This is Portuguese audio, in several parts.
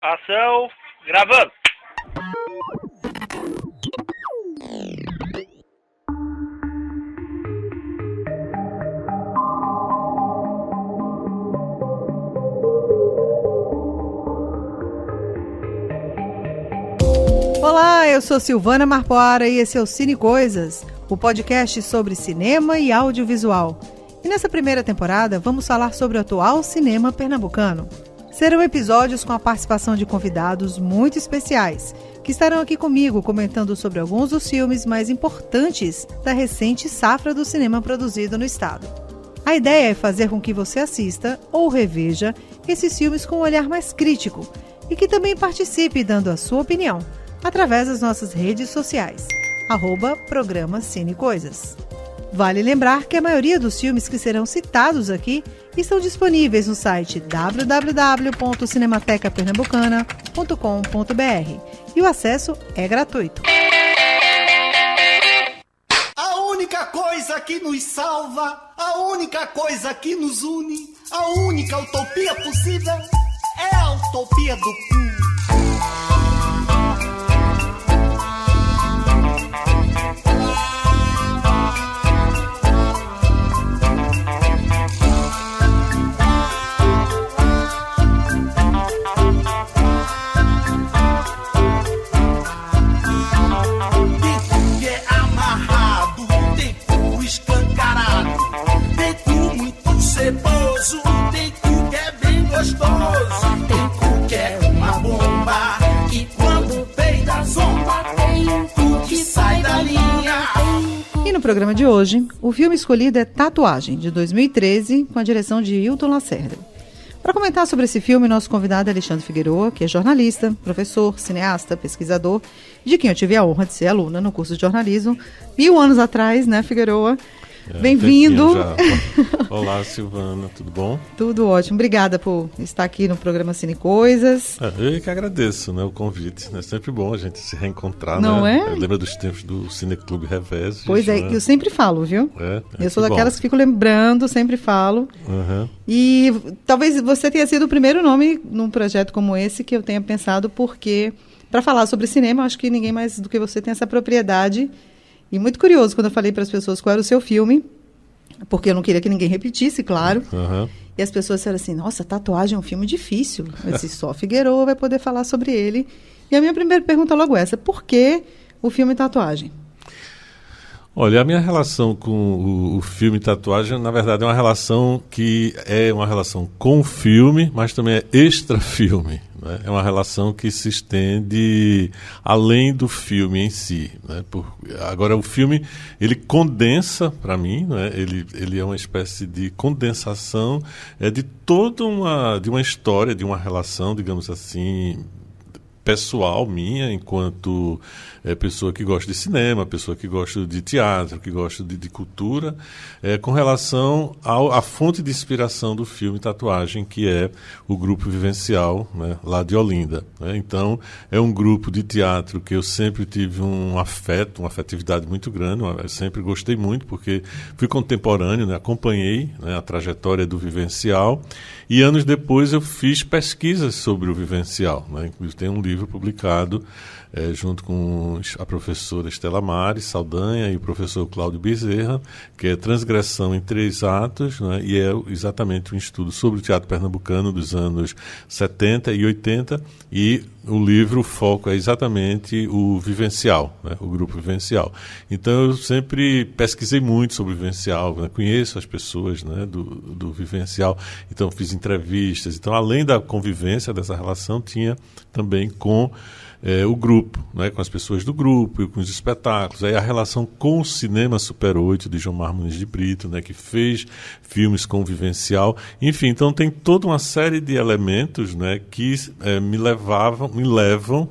Ação, gravando. Olá, eu sou Silvana Marpoara e esse é o Cine Coisas, o podcast sobre cinema e audiovisual. E nessa primeira temporada vamos falar sobre o atual cinema pernambucano. Serão episódios com a participação de convidados muito especiais, que estarão aqui comigo comentando sobre alguns dos filmes mais importantes da recente safra do cinema produzido no estado. A ideia é fazer com que você assista ou reveja esses filmes com um olhar mais crítico e que também participe dando a sua opinião, através das nossas redes sociais, @programa Cine Coisas. Vale lembrar que a maioria dos filmes que serão citados aqui estão disponíveis no site www.cinematecapernambucana.com.br e o acesso é gratuito. A única coisa que nos salva, a única coisa que nos une, a única utopia possível é a utopia do cu. Tem cu que é bem gostoso, tem cu que é uma bomba, e quando peida zomba, tem um cu que sai da linha. E no programa de hoje, o filme escolhido é Tatuagem, de 2013, com a direção de Hilton Lacerda. Para comentar sobre esse filme, nosso convidado é Alexandre Figueroa, que é jornalista, professor, cineasta, pesquisador, de quem eu tive a honra de ser aluna no curso de jornalismo 1000 anos atrás, né, Figueroa? Bem-vindo. Olá, Silvana, tudo bom? Tudo ótimo. Obrigada por estar aqui no programa Cine Coisas. Eu que agradeço, né, o convite. É sempre bom a gente se reencontrar, não né? É? Lembra dos tempos do Cineclube Revés? Pois é, né? que eu sempre falo, viu? Eu sou daquelas que fico lembrando, sempre falo. Uhum. E talvez você tenha sido o primeiro nome num projeto como esse que eu tenha pensado, porque para falar sobre cinema, acho que ninguém mais do que você tem essa propriedade. E muito curioso quando eu falei para as pessoas qual era o seu filme, porque eu não queria que ninguém repetisse, claro. Uhum. E as pessoas disseram assim, nossa, Tatuagem é um filme difícil. Eu disse, só Figueroa vai poder falar sobre ele. E a minha primeira pergunta logo é essa, por que o filme Tatuagem? Olha, a minha relação com o filme Tatuagem, na verdade, é uma relação que é uma relação com o filme, mas também é extra-filme. Né? É uma relação que se estende além do filme em si. Né? Agora, o filme, ele condensa, para mim, né? ele é uma espécie de condensação de toda uma história, de uma relação, digamos assim, pessoal minha, enquanto pessoa que gosta de cinema, pessoa que gosta de teatro, que gosta de cultura, com relação à fonte de inspiração do filme Tatuagem, que é o Grupo Vivencial, né, lá de Olinda. Né? Então, é um grupo de teatro que eu sempre tive uma afetividade muito grande, eu sempre gostei muito, porque fui contemporâneo, né, acompanhei, né, a trajetória do Vivencial, e anos depois eu fiz pesquisas sobre o Vivencial. Né? Tem um livro publicado junto com a professora Estela Mari Saldanha e o professor Cláudio Bezerra, que é Transgressão em 3 Atos, né? E é exatamente um estudo sobre o teatro pernambucano dos anos 70 e 80, e o livro, o foco é exatamente o Vivencial, né? O Grupo Vivencial. Então eu sempre pesquisei muito sobre o Vivencial, né? Conheço as pessoas, né, do Vivencial, então fiz entrevistas. Então, além da convivência dessa relação, tinha também com o grupo, né, com as pessoas do grupo e com os espetáculos. Aí a relação com o Cinema Super 8 de João Marmones de Brito, né, que fez filmes com o Vivencial. Enfim, então tem toda uma série de elementos, né, que me levam,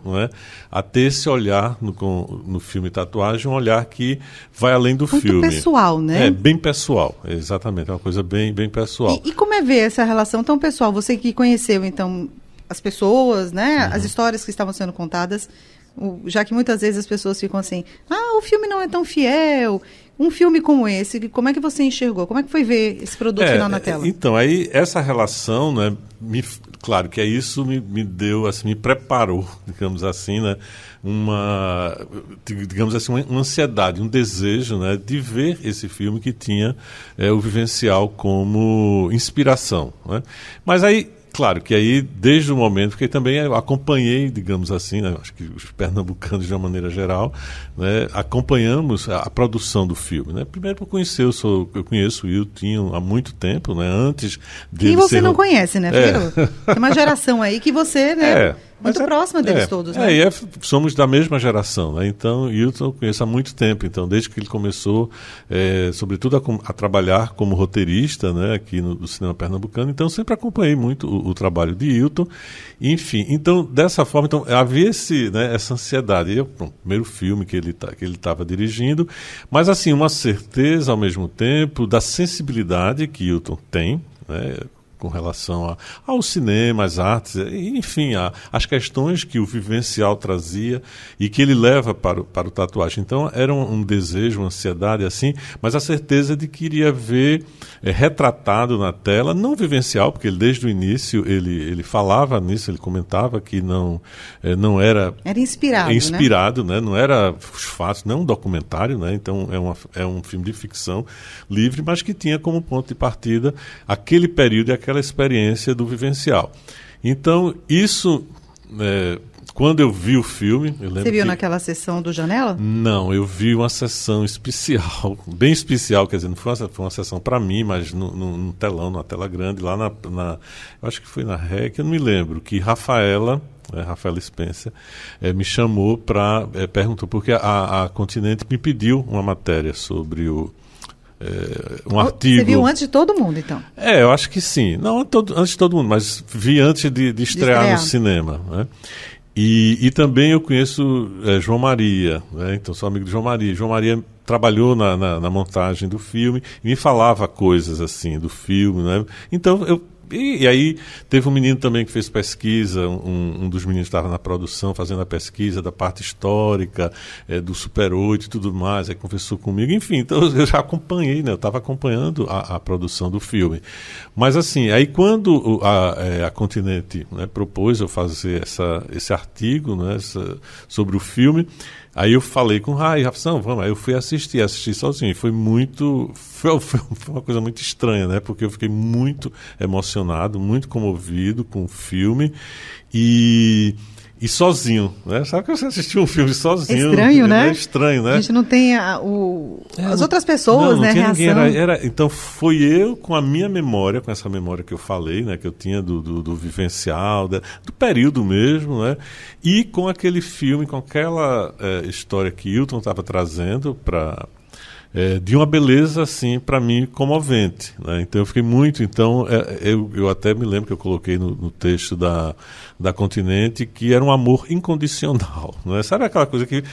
né, a ter esse olhar no filme Tatuagem, um olhar que vai além do filme. Muito pessoal, né? Bem pessoal, exatamente. É uma coisa bem pessoal. E como é ver essa relação tão pessoal? Você que conheceu, então, as pessoas, né, as histórias que estavam sendo contadas, já que muitas vezes as pessoas ficam assim, o filme não é tão fiel. Um filme como esse, como é que você enxergou? Como é que foi ver esse produto final na tela? Então, aí essa relação, né, claro que isso me deu, assim, me preparou, digamos assim, né, digamos assim, uma ansiedade, um desejo, né, de ver esse filme que tinha o vivencial como inspiração, né? Mas aí, claro que aí, desde o momento, porque também eu acompanhei, digamos assim, né, acho que os pernambucanos, de uma maneira geral, né, acompanhamos a produção do filme, né? Primeiro por conhecer, eu conheço o Wilton há muito tempo, né, antes dele Quem você ser... não conhece, né, Figueiredo? Tem uma geração aí que você, né, muito próxima deles todos, né? Somos da mesma geração, né? Então, o Wilton eu conheço há muito tempo, então, desde que ele começou, sobretudo, a trabalhar como roteirista, né, aqui no cinema pernambucano, então, sempre acompanhei muito o trabalho de Wilton, enfim, então, dessa forma, então, havia essa ansiedade, o primeiro filme que ele estava dirigindo, mas, assim, uma certeza, ao mesmo tempo, da sensibilidade que Wilton tem, né, com relação ao cinema, às artes, enfim, as questões que o vivencial trazia e que ele leva para o tatuagem. Então, era um desejo, uma ansiedade, assim, mas a certeza de que iria ver retratado na tela, não vivencial, porque ele, desde o início ele falava nisso, ele comentava que não era... Era inspirado, né? Não era os fatos, não é um documentário, né? Então, é um filme de ficção livre, mas que tinha como ponto de partida aquele período e aquela experiência do vivencial. Então, isso, quando eu vi o filme... Você viu naquela sessão do Janela? Não, eu vi uma sessão especial, bem especial, quer dizer, não foi uma sessão para mim, mas num telão, numa tela grande, lá eu acho que foi na REC, eu não me lembro, que Rafaela Spencer, me chamou para... perguntou, porque a Continente me pediu uma matéria sobre um artigo... Você viu antes de todo mundo, então? Eu acho que sim. Não antes de todo mundo, mas vi antes de estrear no cinema, né? E também eu conheço João Maria, né? Então sou amigo de João Maria. João Maria trabalhou na montagem do filme e me falava coisas assim do filme, né? Então E aí teve um menino também que fez pesquisa, um dos meninos estava na produção fazendo a pesquisa da parte histórica, do Super 8 e tudo mais, aí conversou comigo, enfim, então eu já acompanhei, né? Eu estava acompanhando a produção do filme. Mas assim, aí quando a Continente, né, propôs eu fazer esse artigo, né, sobre o filme, aí eu falei com o Rafael, vamos, aí eu fui assistir sozinho, e foi uma coisa muito estranha, né, porque eu fiquei muito emocionado, muito comovido com o filme, e sozinho, né? Sabe que você assistiu um filme sozinho? É estranho, né? É estranho, né? A gente não tem as outras pessoas, né? Não tinha reação. ninguém, então foi eu com a minha memória, com essa memória que eu falei, né? Que eu tinha do vivencial, do período mesmo, né? E com aquele filme, com aquela história que Wilton estava trazendo de uma beleza, assim, para mim, comovente, né? Então eu fiquei muito... Então, eu até me lembro que eu coloquei no texto da Continente que era um amor incondicional, né? Sabe aquela coisa que...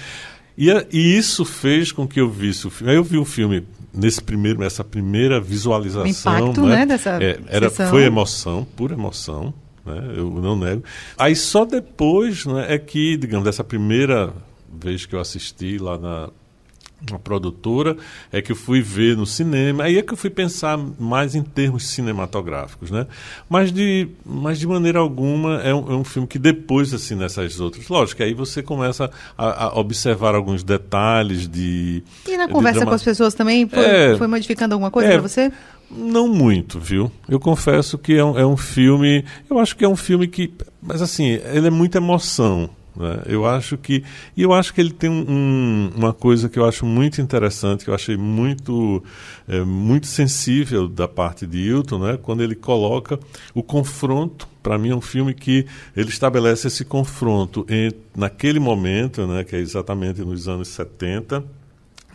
E isso fez com que eu visse o filme. Aí eu vi o filme nessa primeira visualização... O impacto, né, dessa sessão. Foi emoção, pura emoção, né? Eu não nego. Aí só depois, né, é que, digamos, dessa primeira vez que eu assisti lá na produtora, é que eu fui ver no cinema, aí é que eu fui pensar mais em termos cinematográficos, né? Mas de maneira alguma é um filme que depois, assim, nessas outras, lógico, que aí você começa a observar alguns detalhes E na conversa com as pessoas também, foi modificando alguma coisa para você? Não muito, viu? Eu confesso que é um filme, eu acho que é um filme que, mas assim, ele é muita emoção, né? Eu acho que ele tem uma coisa que eu acho muito interessante, que eu achei muito sensível da parte de Wilton, né? Quando ele coloca o confronto. Para mim é um filme que ele estabelece esse confronto naquele momento, né? Que é exatamente nos anos 70,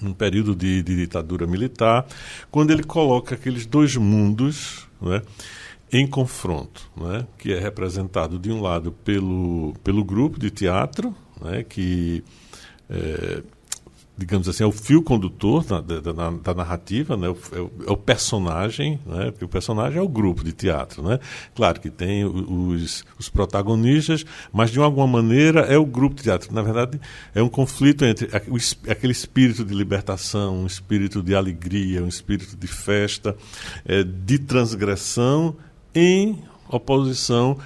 um período de ditadura militar, quando ele coloca aqueles dois mundos, né, em confronto, né, que é representado de um lado pelo grupo de teatro, né, que digamos assim, é o fio condutor da narrativa, né? É o personagem, né? Porque o personagem é o grupo de teatro, né? Claro que tem os protagonistas, mas de alguma maneira é o grupo de teatro. Na verdade, é um conflito entre aquele espírito de libertação, um espírito de alegria, um espírito de festa, de transgressão, em oposição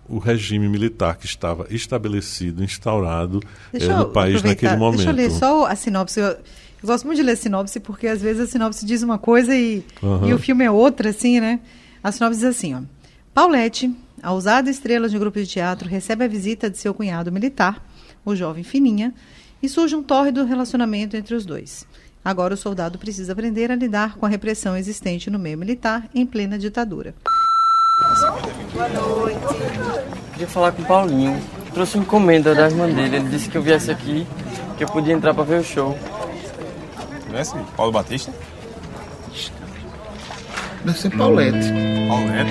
o regime militar que estava estabelecido, instaurado no país naquele momento. Deixa eu ler só a sinopse. Eu gosto muito de ler sinopse, porque às vezes a sinopse diz uma coisa e o filme é outra, assim, né? A sinopse diz assim, ó. Paulette, a ousada estrela de um grupo de teatro, recebe a visita de seu cunhado militar, o jovem Fininha, e surge um tórrido relacionamento entre os dois. Agora o soldado precisa aprender a lidar com a repressão existente no meio militar em plena ditadura. Boa noite. Queria falar com o Paulinho. Trouxe uma encomenda da irmã dele. Ele disse que eu viesse aqui, que eu podia entrar pra ver o show. Conhece Paulo Batista? Deve ser Paulette. Paulette?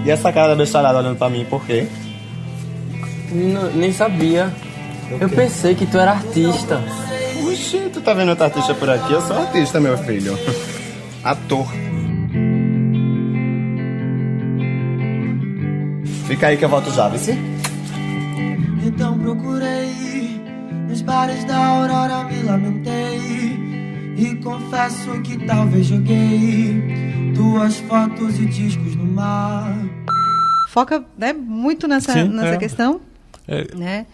E essa cara da bicharada olhando pra mim, por quê? Nem sabia. Eu pensei que tu era artista. Oxi, tu tá vendo outro artista por aqui? Eu sou artista, meu filho. Ator. Fica aí que eu volto já, viu? Então procurei, nos bares da Aurora me lamentei, e confesso que talvez joguei tuas fotos e discos no mar. Foca, né, muito nessa questão, né?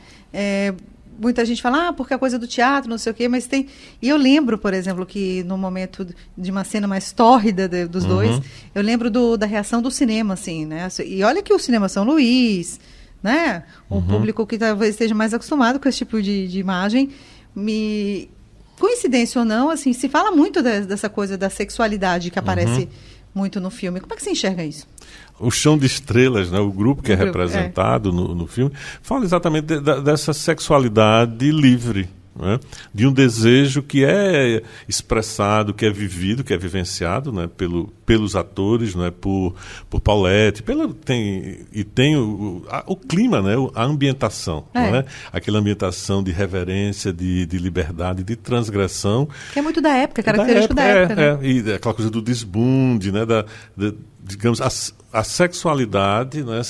Muita gente fala, porque a coisa do teatro, não sei o quê, mas tem... E eu lembro, por exemplo, que no momento de uma cena mais tórrida dos dois, eu lembro da reação do cinema, assim, né? E olha que o cinema São Luís, né? Um público que talvez esteja mais acostumado com esse tipo de imagem. Coincidência ou não, assim, se fala muito dessa coisa da sexualidade que aparece muito no filme. Como é que você enxerga isso? O Chão de Estrelas, né, o grupo que é representado no filme, fala exatamente dessa sexualidade livre, né, de um desejo que é expressado, que é vivido, que é vivenciado, né, pelos atores, né, por Paulette, tem o clima, né, a ambientação, né, aquela ambientação de reverência, de liberdade, de transgressão. Que é muito da época, característico da época. Né? E aquela coisa do desbunde, né, digamos, a sexualidade, né,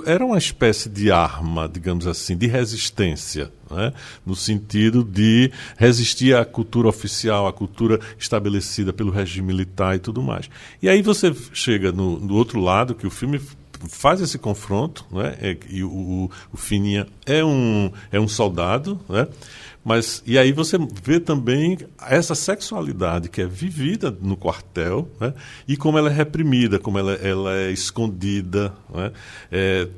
era uma espécie de arma, digamos assim, de resistência, né, no sentido de resistir à cultura oficial, à cultura estabelecida pelo regime militar e tudo mais. E aí você chega no outro lado, que o filme faz esse confronto, né, e o Fininha é um soldado, né, e aí você vê também essa sexualidade que é vivida no quartel, né, e como ela é reprimida, como ela é escondida, né,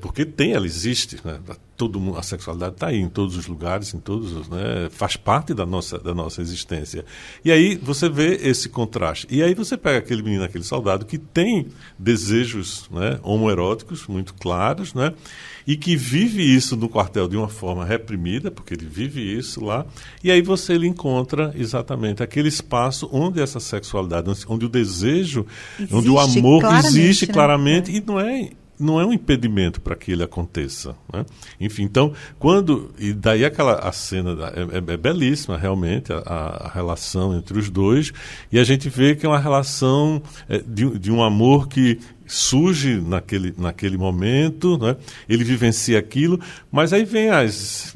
porque ela existe, né, todo mundo, a sexualidade está aí em todos os lugares, né, faz parte da nossa existência. E aí você vê esse contraste. E aí você pega aquele menino, aquele soldado que tem desejos, né, homoeróticos muito claros, né, e que vive isso no quartel de uma forma reprimida, porque ele vive isso lá, e aí ele encontra exatamente aquele espaço onde essa sexualidade, onde o desejo, onde o amor existe claramente, né? E não é um impedimento para que ele aconteça, né? Enfim, então, e daí a cena é belíssima, realmente, a relação entre os dois, e a gente vê que é uma relação de um amor que surge naquele momento, né? Ele vivencia aquilo, mas aí vem as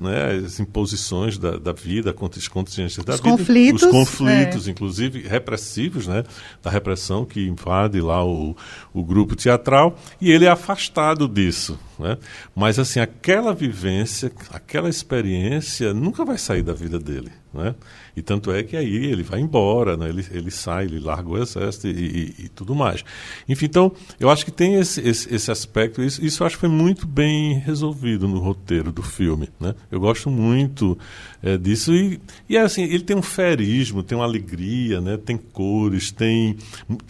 imposições da vida, as contingências da vida, os conflitos, inclusive repressivos, né? Da repressão que invade lá o grupo teatral, e ele é afastado disso, né? Mas assim, aquela vivência, aquela experiência nunca vai sair da vida dele, né? E tanto é que aí ele vai embora, né? Ele sai, ele larga o exército e tudo mais. Enfim, então, eu acho que tem esse aspecto, isso eu acho que foi muito bem resolvido no roteiro do filme, né? Eu gosto muito disso, e assim, ele tem um ferismo, tem uma alegria, né? Tem cores, tem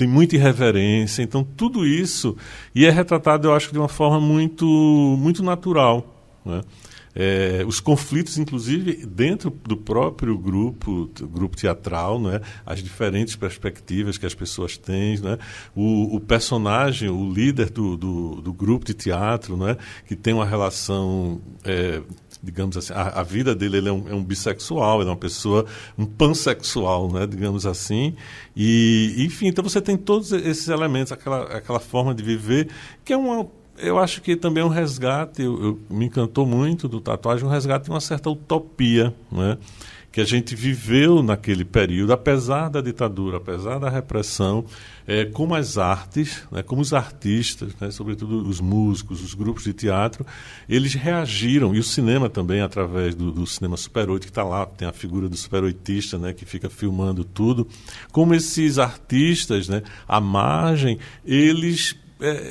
muita irreverência, então tudo isso, e é retratado, eu acho, de uma forma muito, muito natural, né? Os conflitos, inclusive, dentro do próprio grupo teatral, né? As diferentes perspectivas que as pessoas têm, né? O personagem, o líder do grupo de teatro, né? Que tem uma relação, digamos assim, a vida dele, ele é um bissexual, ele é uma pessoa, um pansexual, né? Digamos assim, e enfim, então você tem todos esses elementos, aquela forma de viver, que eu acho que também é um resgate, me encantou muito do Tatuagem, um resgate de uma certa utopia, né? que a gente viveu naquele período, apesar da ditadura, apesar da repressão, como as artes, né, como os artistas, né, sobretudo os músicos, os grupos de teatro, eles reagiram, e o cinema também, através do cinema Super 8, que está lá, tem a figura do super oitista, né, que fica filmando tudo, como esses artistas, né, à margem, eles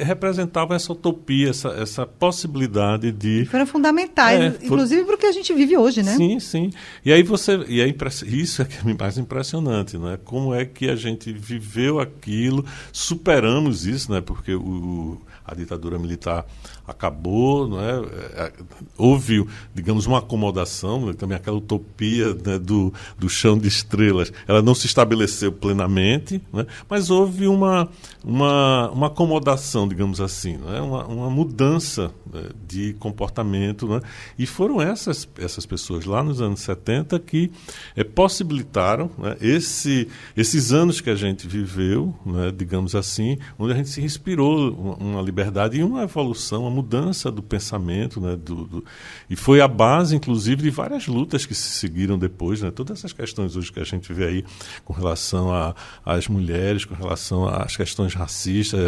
representavam essa utopia, essa possibilidade de... Foram fundamentais, inclusive para o que a gente vive hoje, né? Sim, sim. Isso é que é mais impressionante, né? Como é que a gente viveu aquilo, superamos isso, né? Porque a ditadura militar acabou, não é? Houve, digamos, uma acomodação, né? Também aquela utopia, né, do chão de estrelas, ela não se estabeleceu plenamente, né? Mas houve uma acomodação, digamos assim, né? Uma mudança, né, de comportamento, né? E foram essas pessoas lá nos anos 70 que possibilitaram, né, esses anos que a gente viveu, né, digamos assim, onde a gente se inspirou uma liberdade e uma evolução, uma mudança do pensamento, né, e foi a base, inclusive, de várias lutas que se seguiram depois, né, todas essas questões hoje que a gente vê aí com relação às mulheres, com relação às questões racistas,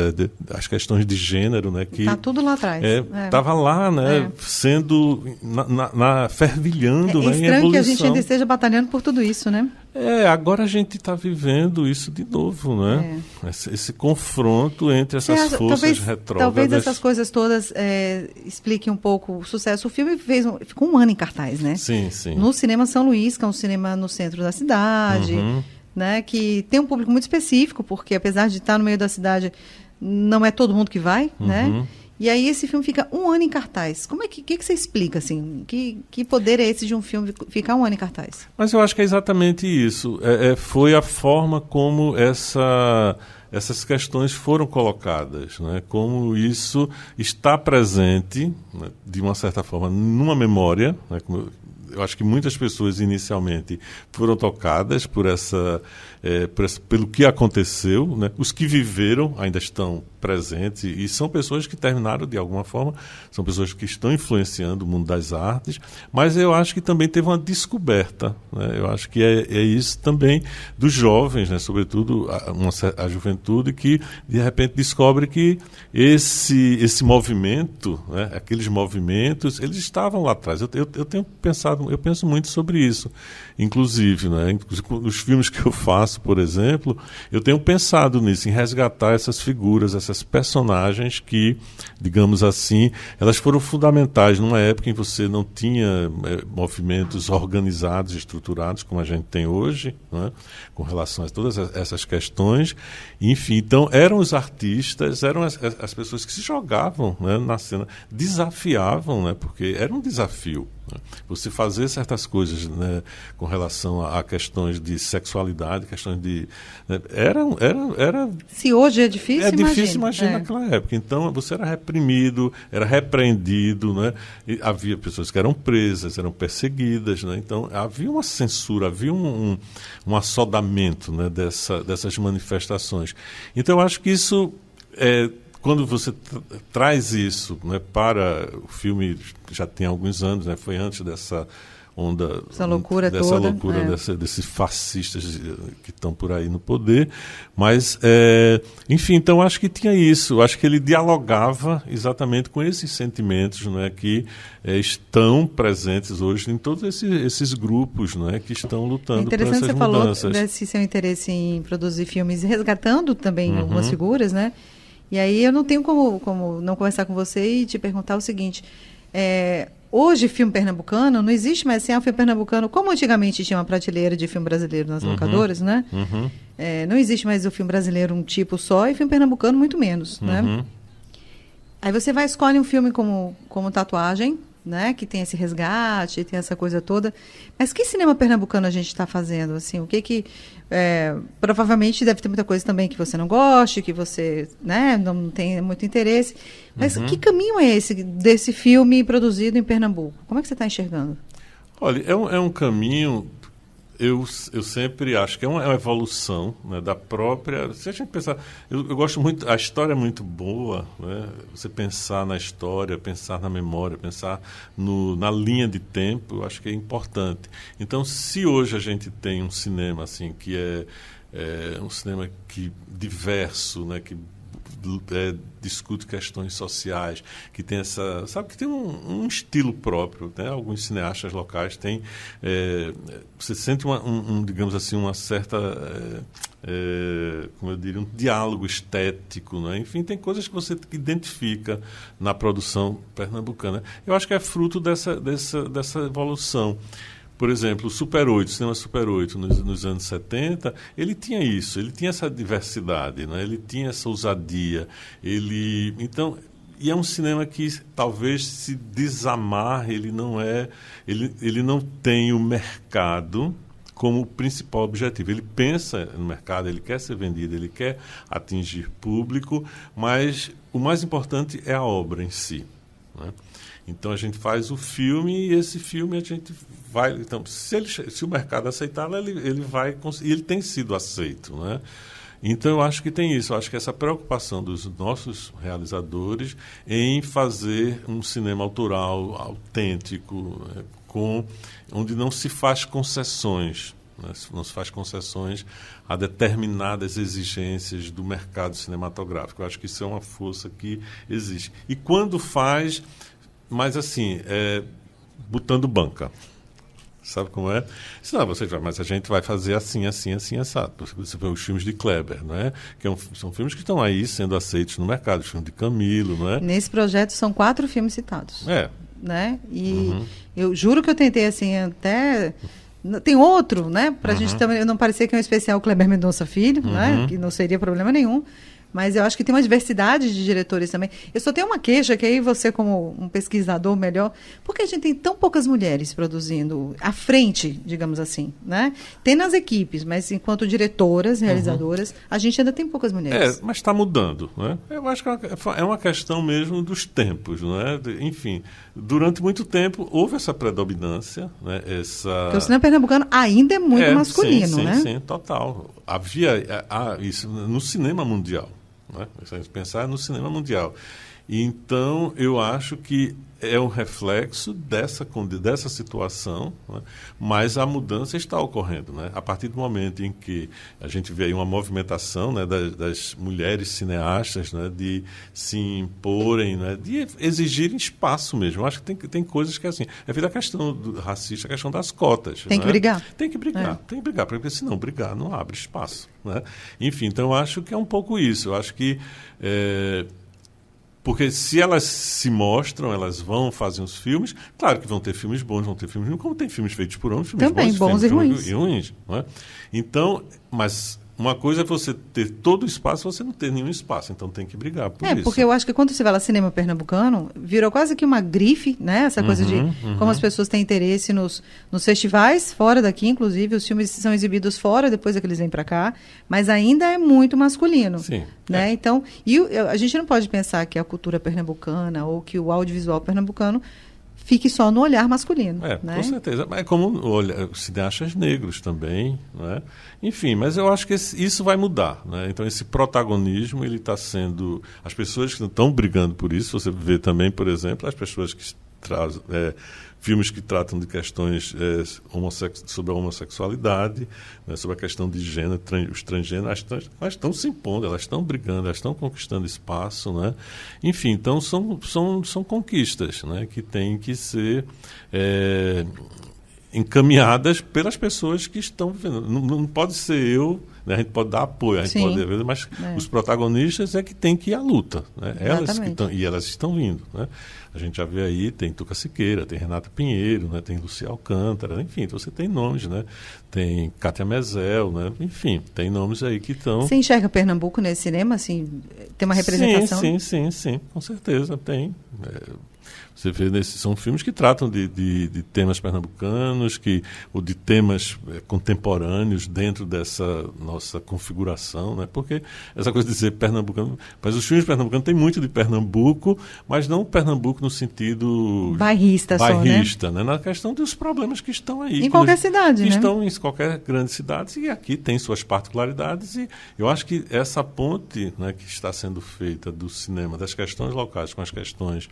às questões de gênero, né, que está tudo lá atrás. Estava lá, né, sendo fervilhando, né, em estranho evolução. Que a gente ainda esteja batalhando por tudo isso, né? Agora a gente está vivendo isso de novo, né? Esse confronto entre essas forças retrógradas. Talvez essas coisas todas expliquem um pouco o sucesso. O filme ficou um ano em cartaz, né? Sim, sim. No Cinema São Luís, que é um cinema no centro da cidade, né? Que tem um público muito específico, porque apesar de estar no meio da cidade, não é todo mundo que vai, né? E aí esse filme fica um ano em cartaz. Como que você explica, assim? Que poder é esse de um filme ficar um ano em cartaz? Mas eu acho que é exatamente isso. Foi a forma como essas questões foram colocadas, né? Como isso está presente, né, de uma certa forma, numa memória, né? Eu acho que muitas pessoas inicialmente foram tocadas pelo que aconteceu, né? Os que viveram ainda estão presentes e são pessoas que terminaram de alguma forma, são pessoas que estão influenciando o mundo das artes, mas eu acho que também teve uma descoberta, né? Eu acho que é isso também dos jovens, né? Sobretudo a juventude que de repente descobre que esse movimento, né? Aqueles movimentos, eles estavam lá atrás. Eu penso muito sobre isso, inclusive, né? Os filmes que eu faço, por exemplo, eu tenho pensado nisso, em resgatar essas figuras, essas personagens que, digamos assim, elas foram fundamentais numa época em que você não tinha movimentos organizados, estruturados, como a gente tem hoje, né? Com relação a todas essas questões. Enfim, então, eram os artistas, eram as pessoas que se jogavam, né, na cena, desafiavam, né? Porque era um desafio. Você fazer certas coisas, né, com relação a questões de sexualidade, questões de... Né, era Se hoje é difícil, imagina naquela época. Então, você era reprimido, era repreendido, né? E havia pessoas que eram presas, eram perseguidas, né? Então, havia uma censura, havia um assodamento, né, dessas manifestações. Então, eu acho que isso... Quando você traz isso, né, para o filme, já tem alguns anos, né, foi antes dessa onda, essa loucura toda, desses fascistas que estão por aí no poder, mas enfim, então acho que tinha isso, acho que ele dialogava exatamente com esses sentimentos, né, que estão presentes hoje em todos esses grupos, né, que estão lutando por essas mudanças. Interessante você falou desse seu interesse em produzir filmes, resgatando também algumas figuras, né? E aí eu não tenho como não conversar com você e te perguntar o seguinte, hoje filme pernambucano, não existe mais assim, filme pernambucano, como antigamente tinha uma prateleira de filme brasileiro nas locadoras, né? Não existe mais o filme brasileiro um tipo só e filme pernambucano muito menos, né? Aí você vai escolher um filme como Tatuagem, né? Que tem esse resgate, tem essa coisa toda, mas que cinema pernambucano a gente está fazendo, assim, o que provavelmente deve ter muita coisa também que você não goste, que você, né, não tem muito interesse, mas que caminho é esse desse filme produzido em Pernambuco? Como é que você está enxergando? Olha, é um caminho Eu sempre acho que é uma evolução, né, da própria... Se a gente pensar... Eu gosto muito... A história é muito boa, né? Você pensar na história, pensar na memória, pensar na linha de tempo, eu acho que é importante. Então, se hoje a gente tem um cinema assim, que é um cinema diverso, né, que discute questões sociais, que tem essa, sabe, que tem um estilo próprio, né? Alguns cineastas locais têm, você sente digamos assim, uma certa, como eu diria, um diálogo estético, né? Enfim, tem coisas que você identifica na produção pernambucana. Eu acho que é fruto dessa evolução. Por exemplo, o cinema Super 8, nos anos 70, ele tinha isso, ele tinha essa diversidade, né? Ele tinha essa ousadia. Então, e é um cinema que talvez se desamarre, ele não tem o mercado como principal objetivo. Ele pensa no mercado, ele quer ser vendido, ele quer atingir público, mas o mais importante é a obra em si, né? Então a gente faz o filme e esse filme a gente vai... Então, se o mercado aceitá-lo, ele vai conseguir. E ele tem sido aceito, né? Então eu acho que tem isso. Eu acho que essa preocupação dos nossos realizadores em fazer um cinema autoral, autêntico, né, onde não se faz concessões, né? Não se faz concessões a determinadas exigências do mercado cinematográfico. Eu acho que isso é uma força que existe. E quando faz... Mas assim, botando banca. Sabe como é? Não, mas a gente vai fazer assim, assado. Você vê os filmes de Kleber, não é? São filmes que estão aí sendo aceitos no mercado, os filmes de Camilo, não é? Nesse projeto são 4 filmes citados. Né? E eu juro que eu tentei assim, até... Tem outro, né? Pra gente também não parecer que é um especial Kleber Mendonça Filho, né? Que não seria problema nenhum. Mas eu acho que tem uma diversidade de diretores também. Eu só tenho uma queixa, que aí você, como um pesquisador melhor, porque a gente tem tão poucas mulheres produzindo à frente, digamos assim, né? Tem nas equipes, mas enquanto diretoras, realizadoras, a gente ainda tem poucas mulheres. Mas está mudando, né? Eu acho que é uma questão mesmo dos tempos, não é? Enfim, durante muito tempo houve essa predominância, né? Porque o cinema pernambucano ainda é muito masculino, né? Sim, total. Havia isso no cinema mundial. Né? Se a gente pensar no cinema mundial. Então, eu acho que é um reflexo dessa situação, né? Mas a mudança está ocorrendo, né? A partir do momento em que a gente vê aí uma movimentação, né, das mulheres cineastas, né, de se imporem, né, de exigirem espaço mesmo. Eu acho que tem coisas que, assim, é vida a questão racista, a questão das cotas. Tem que brigar. Tem que brigar, porque se não brigar, não abre espaço, né? Enfim, então eu acho que é um pouco isso. Eu acho que... Porque se elas se mostram, elas vão fazer uns filmes, claro que vão ter filmes bons, vão ter filmes ruins, como tem filmes feitos por homens, filmes também, bons e ruins. Não é? Então, mas uma coisa é você ter todo o espaço, você não ter nenhum espaço, então tem que brigar por isso. Porque eu acho que quando você vai lá cinema pernambucano, virou quase que uma grife, né? Essa coisa de como as pessoas têm interesse nos festivais, fora daqui, inclusive, os filmes são exibidos fora, depois é que eles vêm para cá, mas ainda é muito masculino. Sim. Né? Então, a gente não pode pensar que a cultura pernambucana ou que o audiovisual pernambucano fique só no olhar masculino. Né? Com certeza. É como os cineastas negros também. Né? Enfim, mas eu acho que isso vai mudar. Né? Então, esse protagonismo, ele está sendo... As pessoas que estão brigando por isso, você vê também, por exemplo, as pessoas que trazem... filmes que tratam de questões sobre a homossexualidade, né, sobre a questão de gênero, os transgêneros, elas estão se impondo, elas estão brigando, elas estão conquistando espaço, né? Enfim, então são conquistas, né, que têm que ser encaminhadas pelas pessoas que estão vivendo. Não pode ser eu, né, a gente pode dar apoio, a gente pode, mas os protagonistas é que tem que ir à luta, né? Elas estão vindo, né? A gente já vê aí, tem Tuca Siqueira, tem Renata Pinheiro, né? Tem Lucia Alcântara, enfim, então você tem nomes, né? Tem Cátia Mezel, né? Enfim, tem nomes aí que estão... Você enxerga Pernambuco nesse cinema, assim, tem uma representação? Sim, com certeza, tem. Você vê, são filmes que tratam de temas pernambucanos, ou de temas contemporâneos dentro dessa nossa configuração, né? Porque essa coisa de dizer pernambucano, mas os filmes pernambucanos têm muito de Pernambuco, mas não Pernambuco no sentido bairrista, né? Na questão dos problemas que estão aí. Em qualquer cidade, que né? Estão em qualquer grande cidade, e aqui tem suas particularidades, e eu acho que essa ponte, né, que está sendo feita do cinema, das questões locais com as questões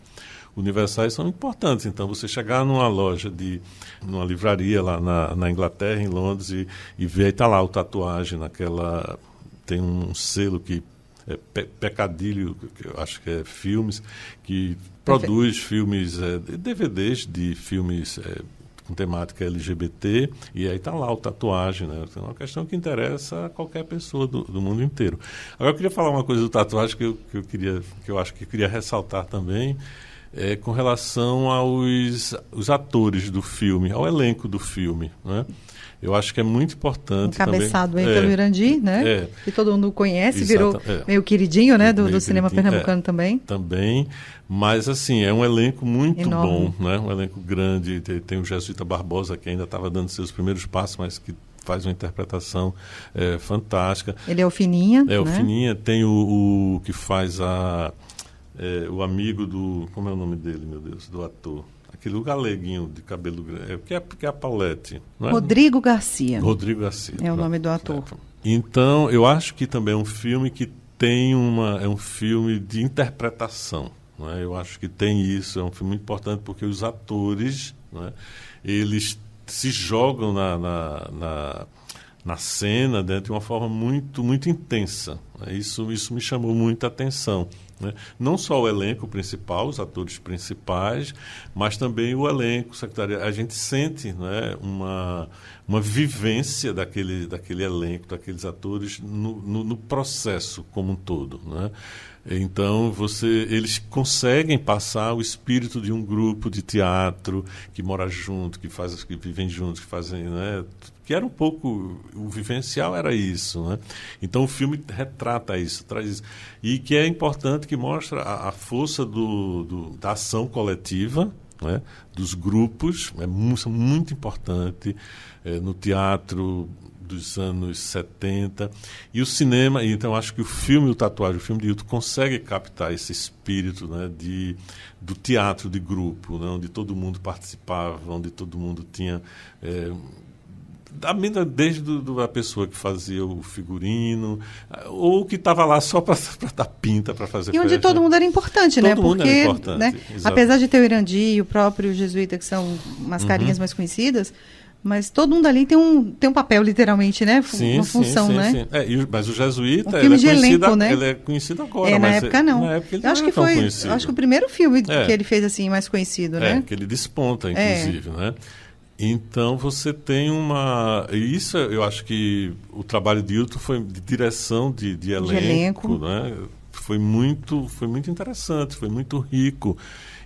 universais são importantes. Então, você chegar numa loja, numa livraria lá na Inglaterra, em Londres, e ver, está lá o Tatuagem, tem um selo que é Pecadilho, que eu acho que é filmes, que produz filmes, DVDs de filmes com temática LGBT, e aí está lá o Tatuagem, né? É uma questão que interessa a qualquer pessoa do mundo inteiro. Agora, eu queria falar uma coisa do Tatuagem que eu acho que eu queria ressaltar também, com relação aos atores do filme, ao elenco do filme, né? Eu acho que é muito importante encabeçado também. Aí pelo Irandi, né? Que todo mundo conhece, virou meio queridinho, né? Do cinema pernambucano também. Também, mas assim, é um elenco muito enorme. Bom, né? Um elenco grande. Tem o Jesuíta Barbosa, que ainda estava dando seus primeiros passos, mas que faz uma interpretação fantástica. Ele é o Fininha, o Fininha. Tem o que faz o amigo do... Como é o nome dele, meu Deus? Do ator. Aquele galeguinho de cabelo grande. Que é a Paulette. Não é? Rodrigo Garcia. Rodrigo Garcia. É o nome do ator. Então, eu acho que também é um filme que tem é um filme de interpretação. Não é? Eu acho que tem isso. É um filme muito importante porque os atores, não é? Eles se jogam na cena, né, de uma forma muito, muito intensa. Isso me chamou muita atenção. Né? Não só o elenco principal, os atores principais, mas também o elenco secundário. A gente sente, né, uma vivência daquele elenco, daqueles atores no processo como um todo. Né? Então, eles conseguem passar o espírito de um grupo de teatro que mora junto, que vivem juntos, que fazem... Né, que era um pouco... O vivencial era isso. Né? Então, o filme retrata isso, traz isso. E que é importante, que mostra a força da ação coletiva, né, dos grupos. Isso é muito importante no teatro dos anos 70. E o cinema, então acho que o filme O Tatuagem, o filme de Hilton, consegue captar esse espírito, né, do teatro de grupo, né, onde todo mundo participava, onde todo mundo tinha... desde a pessoa que fazia o figurino, ou que estava lá só para dar pinta, para fazer festa. E onde todo mundo era importante, todo né? Mundo porque, era importante, né, apesar de ter o Irandi e o próprio Jesuíta, que são umas carinhas mais conhecidas, mas todo mundo ali tem um papel, literalmente, né? Uma função, né? Sim. Mas o Jesuíta, filme de elenco, né? Ele é conhecido agora. Na época, não. Na época ele acho que foi, conhecido. acho que o primeiro filme que ele fez, assim, mais conhecido, né? Que ele desponta, inclusive, né? Então, você tem isso, eu acho que o trabalho de Hilton foi de direção de elenco, né? Foi muito interessante, foi muito rico.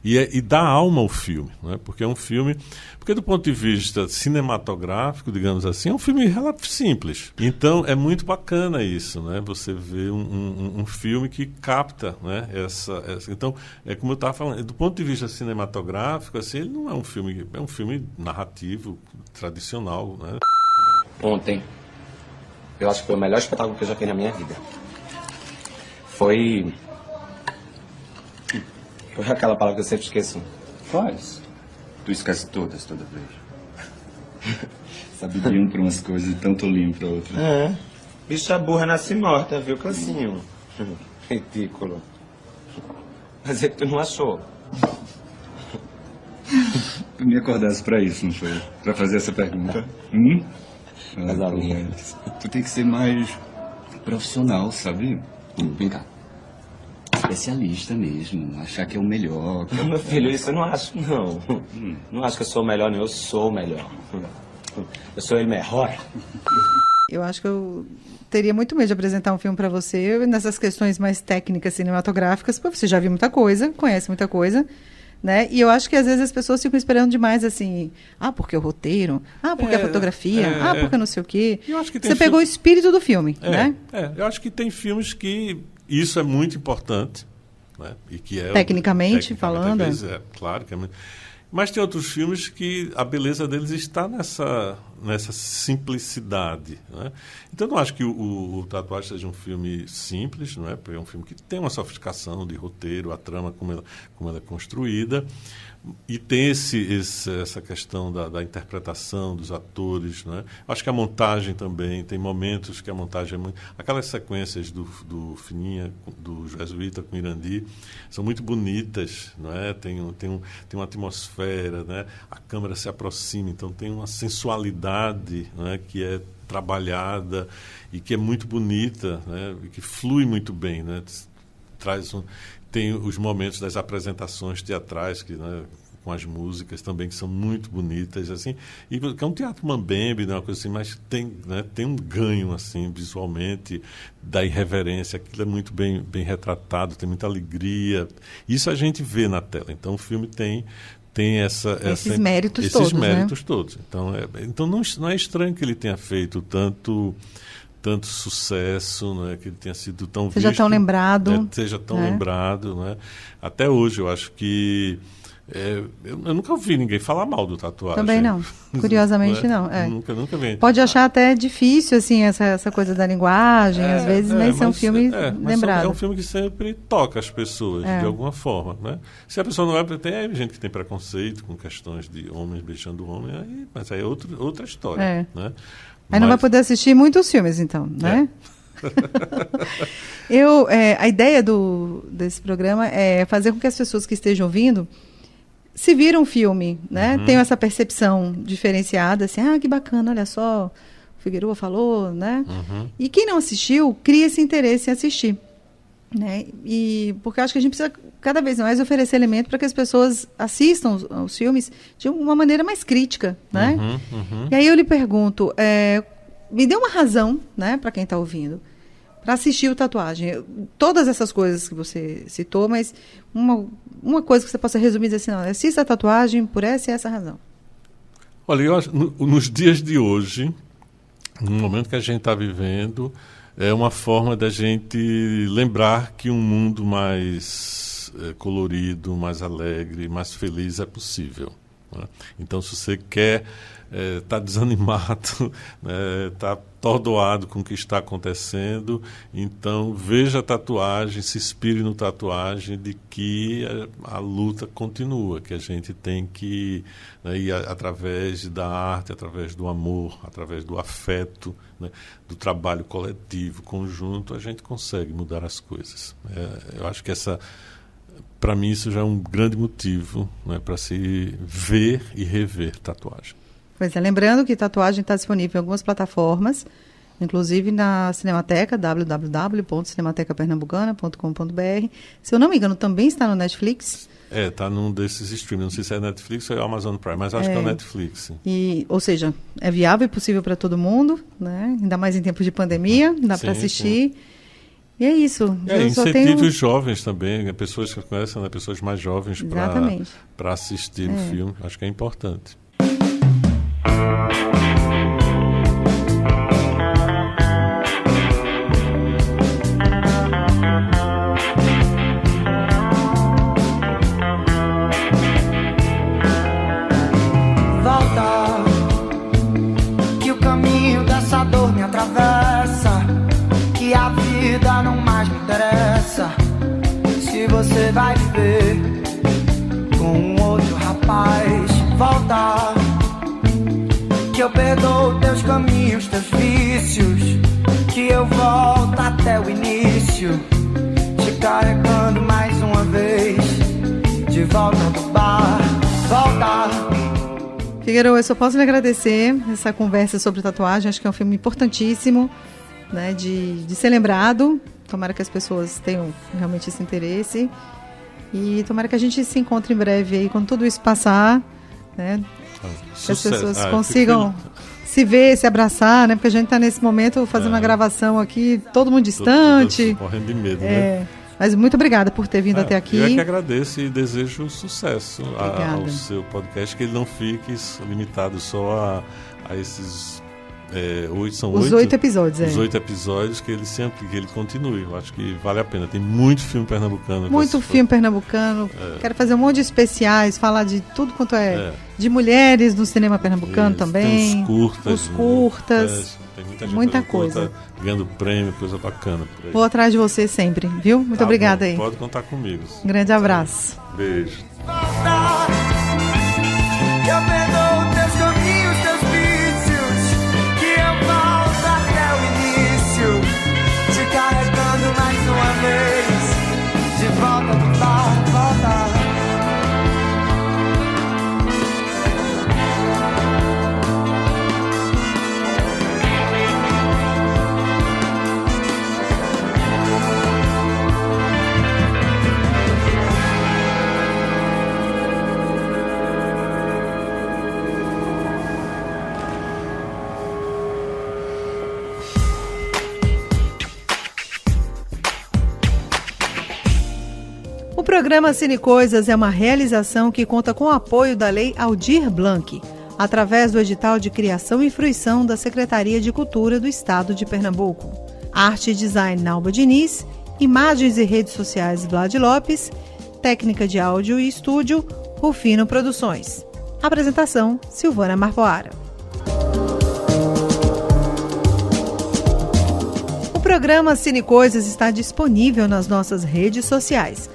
E dá alma ao filme, né? Porque é um filme... Porque do ponto de vista cinematográfico, digamos assim, é um filme simples. Então, é muito bacana isso, né? Você vê um filme que capta, né, essa... Então, como eu estava falando, do ponto de vista cinematográfico, assim, ele não é um filme... É um filme narrativo, tradicional, né? Ontem, eu acho que foi o melhor espetáculo que eu já fiz na minha vida. Foi aquela palavra que eu sempre esqueço. Quais? Tu esquece toda vez. Sabe bem pra umas coisas e tanto limpo pra outras. Bicha burra nasce morta, viu, Classinho? Ridículo. Mas é que tu não achou. Tu me acordasse pra isso, não foi? Pra fazer essa pergunta. Tu tem que ser mais profissional, sabe? Vem cá. Especialista mesmo, achar que é o melhor. Meu filho, isso eu não acho, não. Não acho que eu sou o melhor, não. Eu sou o melhor. Eu sou ele melhor. Eu acho que eu teria muito medo de apresentar um filme para você nessas questões mais técnicas cinematográficas, porque você já viu muita coisa, conhece muita coisa, né? E eu acho que às vezes as pessoas ficam esperando demais, assim, porque o roteiro, porque a fotografia, porque não sei o quê. Você pegou o espírito do filme, né? Eu acho que tem filmes que isso é muito importante, né? E que é tecnicamente falando. Claro que é. Mas tem outros filmes que a beleza deles está nessa simplicidade, né? Então, eu não acho que o Tatuagem seja um filme simples, não é? Porque é um filme que tem uma sofisticação de roteiro, a trama como ela é construída, e tem essa questão da interpretação dos atores, né? Acho que a montagem também, tem momentos que a montagem é muito... Aquelas sequências do Fininha, do Jesuíta com Irandi, são muito bonitas, não é? Tem uma atmosfera, né? A câmera se aproxima, então tem uma sensualidade, né? Que é trabalhada e que é muito bonita, né? E que flui muito bem, né? Tem os momentos das apresentações teatrais, né, com as músicas também, que são muito bonitas, assim, e que é um teatro mambembe, né, uma coisa assim, mas tem um ganho, assim, visualmente, da irreverência. Aquilo é muito bem retratado, tem muita alegria. Isso a gente vê na tela. Então, o filme tem esses méritos todos. Então não é estranho que ele tenha feito tanto sucesso, né, que ele tenha sido tão seja visto, tão lembrado, né, seja tão lembrado, né? Até hoje eu acho que eu nunca ouvi ninguém falar mal do Tatuagem. Também não, curiosamente não. Nunca vi. Pode achar até difícil assim essa coisa da linguagem, às vezes, mas é um filme lembrado. É um filme que sempre toca as pessoas de alguma forma, né? Se a pessoa não tem gente que tem preconceito com questões de homens beijando homem, mas aí é outra história, né? Aí não vai poder assistir muitos filmes, então, né? A ideia desse programa é fazer com que as pessoas que estejam ouvindo se viram um filme, né? Tenham essa percepção diferenciada, assim, que bacana, olha só, o Figueroa falou, né? E quem não assistiu, cria esse interesse em assistir, né? E porque eu acho que a gente precisa cada vez mais oferecer elemento para que as pessoas assistam os filmes de uma maneira mais crítica, né? E aí eu lhe pergunto, me dê uma razão, né, para quem está ouvindo, para assistir o Tatuagem. Todas essas coisas que você citou, mas uma coisa que você possa resumir, dizer assim, não, assista a Tatuagem por essa e essa razão. Olha, eu acho, nos dias de hoje, no momento que a gente está vivendo, é uma forma da gente lembrar que um mundo mais colorido, mais alegre, mais feliz é possível, né? Então, se você quer tá desanimado, está atordoado com o que está acontecendo, então veja a Tatuagem, se inspire no Tatuagem, de que a luta continua, que a gente tem que ir através da arte, através do amor, através do afeto, né, do trabalho coletivo, conjunto, a gente consegue mudar as coisas. Eu acho que para mim isso já é um grande motivo, né, para se ver e rever Tatuagem. Pois é, lembrando que Tatuagem está disponível em algumas plataformas, inclusive na Cinemateca, www.cinematecapernambucana.com.br. Se eu não me engano, também está no Netflix. Está num desses streams, não sei se é Netflix ou é Amazon Prime, mas acho que é o Netflix. Ou seja, é viável e possível para todo mundo, né? Ainda mais em tempos de pandemia, dá para assistir. Sim. E é isso. Incentive os jovens também, pessoas que conhecem, né? Pessoas mais jovens para assistir o filme, acho que é importante. Volta, que o caminho dessa dor me atravessa, que a vida não mais me interessa. Se você vai viver com um outro rapaz, volta, que eu perdoo teus caminhos, teus vícios, que eu volto até o início, te carregando mais uma vez, de volta do bar, volta. Figueroa, eu só posso lhe agradecer essa conversa sobre Tatuagem, acho que é um filme importantíssimo, né, de ser lembrado. Tomara que as pessoas tenham realmente esse interesse e tomara que a gente se encontre em breve aí, quando tudo isso passar, né, que as pessoas consigam se ver, se abraçar, né, porque a gente está nesse momento fazendo uma gravação aqui, todo mundo distante. Morrendo de medo, né? Mas muito obrigada por ter vindo até aqui. Eu que agradeço e desejo sucesso ao seu podcast, que ele não fique limitado só a esses Os 8 episódios, Os 8 episódios que ele continue. Eu acho que vale a pena. Tem muito filme pernambucano. Muito filme pernambucano. Quero fazer um monte de especiais, falar de tudo quanto de mulheres no cinema pernambucano também. Tem os curtas. Tem muita coisa. Ganhando prêmio, coisa bacana por aí. Vou atrás de você sempre, viu? Muito obrigada aí. Pode contar comigo. Um grande abraço. Beijo. Eu perdoo teus caminhos, teus vícios, que eu volto até o início, te carregando mais uma vez, de volta do bar, volta. O programa Cine Coisas é uma realização que conta com o apoio da Lei Aldir Blanc, através do edital de criação e fruição da Secretaria de Cultura do Estado de Pernambuco. Arte e design Nalba Diniz, imagens e redes sociais Vlad Lopes, técnica de áudio e estúdio Rufino Produções. Apresentação Silvana Marpoara. O programa Cine Coisas está disponível nas nossas redes sociais,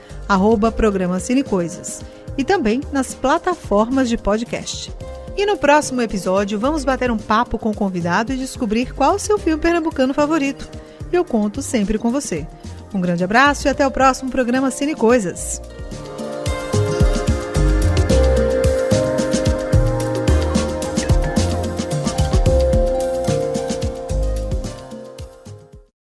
@Programa Cine Coisas, e também nas plataformas de podcast. E no próximo episódio vamos bater um papo com o convidado e descobrir qual o seu filme pernambucano favorito. Eu conto sempre com você. Um grande abraço e até o próximo programa Cine Coisas.